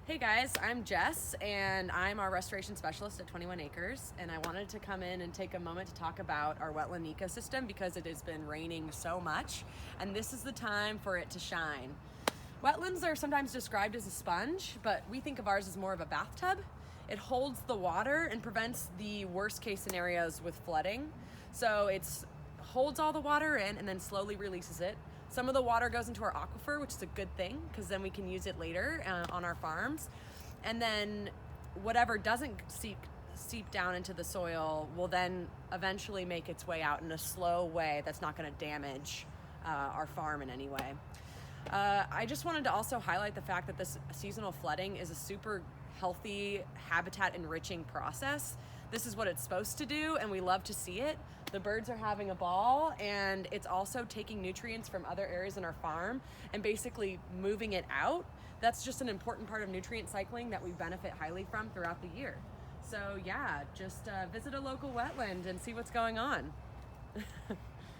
Hey guys, I'm Jess and I'm our restoration specialist at 21 Acres, and I wanted to come in and take a moment to talk about our wetland ecosystem because it has been raining so much and this is the time for it to shine. Wetlands are sometimes described as a sponge, but we think of ours as more of a bathtub. It holds the water and prevents the worst case scenarios with flooding. So it holds all the water in and then slowly releases it. Some of the water goes into our aquifer, which is a good thing because then we can use it later on our farms. And then whatever doesn't seep down into the soil will then eventually make its way out in a slow way that's not going to damage our farm in any way. I just wanted to also highlight the fact that this seasonal flooding is a super healthy habitat enriching process. This is what it's supposed to do and we love to see it. The birds are having a ball and it's also taking nutrients from other areas in our farm and basically moving it out. That's just an important part of nutrient cycling that we benefit highly from throughout the year. So yeah, just visit a local wetland and see what's going on.